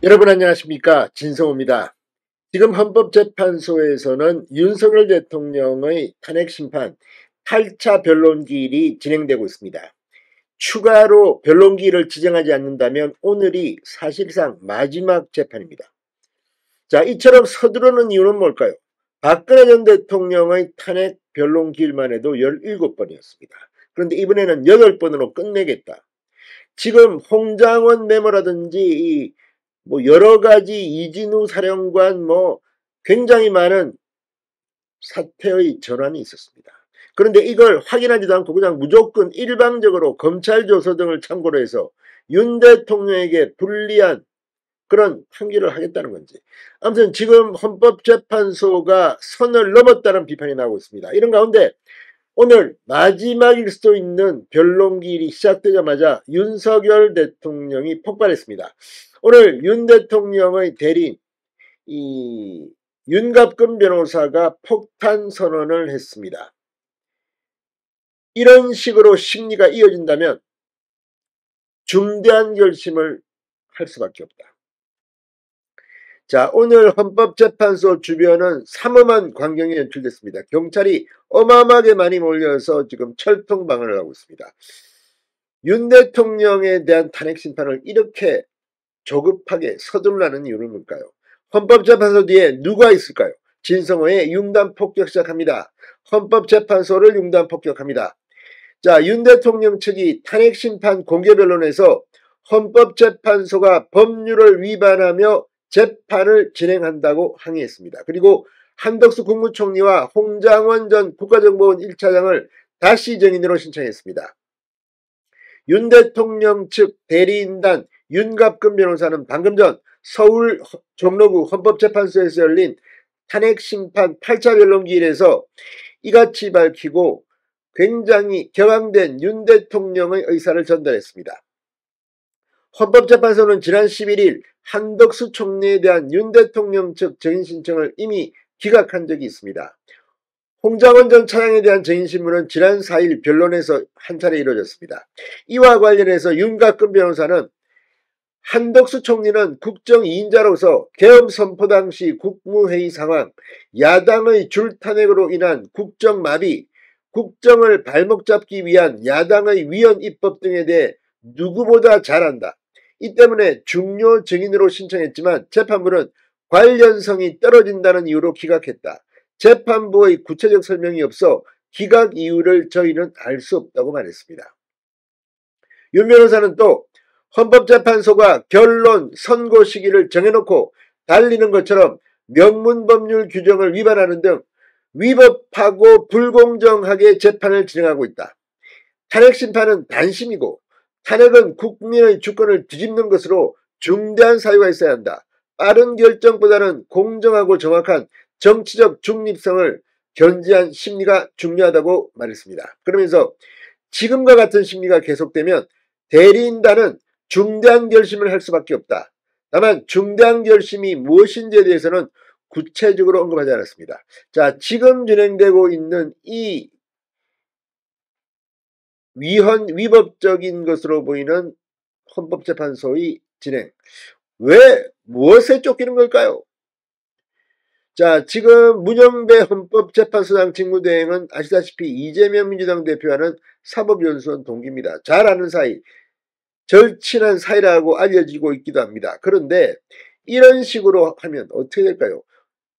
여러분 안녕하십니까, 진성호입니다. 지금 헌법재판소에서는 윤석열 대통령의 탄핵심판 8차 변론기일이 진행되고 있습니다. 추가로 변론기일을 지정하지 않는다면 오늘이 사실상 마지막 재판입니다. 자, 이처럼 서두르는 이유는 뭘까요? 박근혜 전 대통령의 탄핵 변론기일만 해도 17번이었습니다. 그런데 이번에는 8번으로 끝내겠다. 지금 홍장원 메모라든지 여러 가지 이진우 사령관 굉장히 많은 사태의 전환이 있었습니다. 그런데 이걸 확인하지도 않고 그냥 무조건 일방적으로 검찰 조서 등을 참고로 해서 윤 대통령에게 불리한 그런 판결을 하겠다는 건지. 아무튼 지금 헌법재판소가 선을 넘었다는 비판이 나오고 있습니다. 이런 가운데 오늘 마지막일 수도 있는 변론기일이 시작되자마자 윤석열 대통령이 폭발했습니다. 오늘 윤 대통령의 대리인 윤갑근 변호사가 폭탄 선언을 했습니다. 이런 식으로 심리가 이어진다면 중대한 결심을 할 수밖에 없다. 자, 오늘 헌법재판소 주변은 삼엄한 광경이 연출됐습니다. 경찰이 어마어마하게 많이 몰려서 지금 철통방어를 하고 있습니다. 윤 대통령에 대한 탄핵 심판을 이렇게 조급하게 서둘러는 이유는 뭘까요? 헌법재판소 뒤에 누가 있을까요? 진성호의 융단 폭격 시작합니다. 헌법재판소를 융단 폭격합니다. 자, 윤 대통령 측이 탄핵 심판 공개 변론에서 헌법재판소가 법률을 위반하며 재판을 진행한다고 항의했습니다. 그리고 한덕수 국무총리와 홍장원 전 국가정보원 1차장을 다시 증인으로 신청했습니다. 윤 대통령 측 대리인단 윤갑근 변호사는 방금 전 서울 종로구 헌법재판소에서 열린 탄핵심판 8차 변론기일에서 이같이 밝히고 굉장히 격앙된 윤 대통령의 의사를 전달했습니다. 헌법재판소는 지난 11일 한덕수 총리에 대한 윤 대통령 측 증인 신청을 이미 기각한 적이 있습니다. 홍장원 전 차장에 대한 증인 신문은 지난 4일 변론에서 한 차례 이루어졌습니다. 이와 관련해서 윤갑근 변호사는 한덕수 총리는 국정 2인자로서 계엄 선포 당시 국무회의 상황, 야당의 줄탄핵으로 인한 국정 마비, 국정을 발목 잡기 위한 야당의 위헌 입법 등에 대해 누구보다 잘 안다. 이 때문에 중요 증인으로 신청했지만 재판부는 관련성이 떨어진다는 이유로 기각했다. 재판부의 구체적 설명이 없어 기각 이유를 저희는 알 수 없다고 말했습니다. 윤 변호사는 또 헌법재판소가 결론 선고 시기를 정해놓고 달리는 것처럼 명문법률 규정을 위반하는 등 위법하고 불공정하게 재판을 진행하고 있다. 탄핵심판은 단심이고 탄핵은 국민의 주권을 뒤집는 것으로 중대한 사유가 있어야 한다. 빠른 결정보다는 공정하고 정확한 정치적 중립성을 견지한 심리가 중요하다고 말했습니다. 그러면서 지금과 같은 심리가 계속되면 대리인단은 중대한 결심을 할 수밖에 없다. 다만 중대한 결심이 무엇인지에 대해서는 구체적으로 언급하지 않았습니다. 자, 지금 진행되고 있는 이 위법적인 것으로 보이는 헌법재판소의 진행. 무엇에 쫓기는 걸까요? 자, 지금 문영배 헌법재판소장 직무대행은 아시다시피 이재명 민주당 대표와는 사법연수원 동기입니다. 잘 아는 사이, 절친한 사이라고 알려지고 있기도 합니다. 그런데 이런 식으로 하면 어떻게 될까요?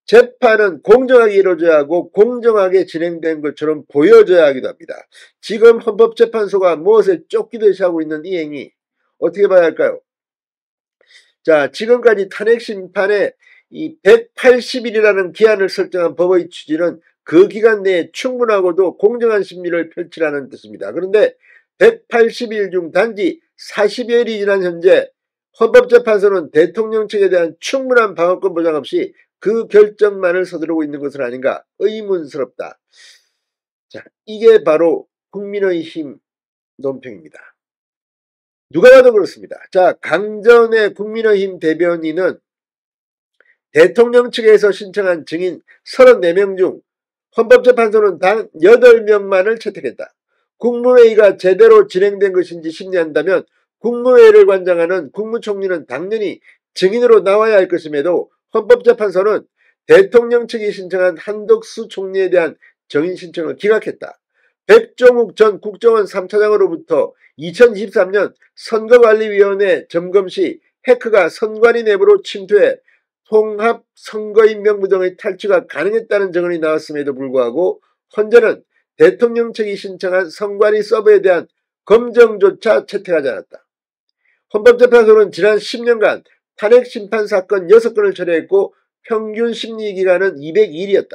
재판은 공정하게 이루어져야 하고 공정하게 진행된 것처럼 보여져야 하기도 합니다. 지금 헌법재판소가 무엇에 쫓기듯이 하고 있는 이 행위 어떻게 봐야 할까요? 자, 지금까지 탄핵심판에 이 180일이라는 기한을 설정한 법의 취지는 그 기간 내에 충분하고도 공정한 심리를 펼치라는 뜻입니다. 그런데 180일 중 단지 40여일이 지난 현재 헌법재판소는 대통령 측에 대한 충분한 방어권 보장 없이 그 결정만을 서두르고 있는 것은 아닌가 의문스럽다. 자, 이게 바로 국민의힘 논평입니다. 누가 봐도 그렇습니다. 자, 강전의 국민의힘 대변인은 대통령 측에서 신청한 증인 34명 중 헌법재판소는 단 8명만을 채택했다. 국무회의가 제대로 진행된 것인지 심리한다면 국무회의를 관장하는 국무총리는 당연히 증인으로 나와야 할 것임에도 헌법재판소는 대통령 측이 신청한 한덕수 총리에 대한 정인 신청을 기각했다. 백종욱 전 국정원 3차장으로부터 2023년 선거관리위원회 점검 시 해커가 선관위 내부로 침투해 통합 선거인명부 등의 탈취가 가능했다는 증언이 나왔음에도 불구하고 헌재는 대통령 측이 신청한 선관위 서버에 대한 검정조차 채택하지 않았다. 헌법재판소는 지난 10년간 탄핵심판 사건 6건을 처리했고 평균 심리기간은 202일이었다.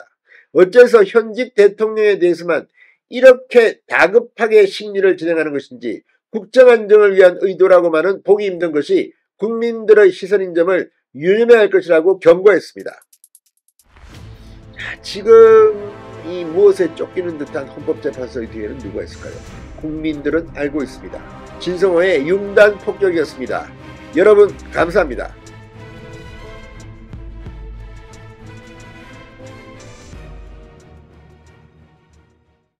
어째서 현직 대통령에 대해서만 이렇게 다급하게 심리를 진행하는 것인지 국정안정을 위한 의도라고만은 보기 힘든 것이 국민들의 시선인 점을 유념해야 할 것이라고 경고했습니다. 자, 지금 이 무엇에 쫓기는 듯한 헌법재판소의 뒤에는 누가 있을까요? 국민들은 알고 있습니다. 진성호의 융단 폭격이었습니다. 여러분 감사합니다.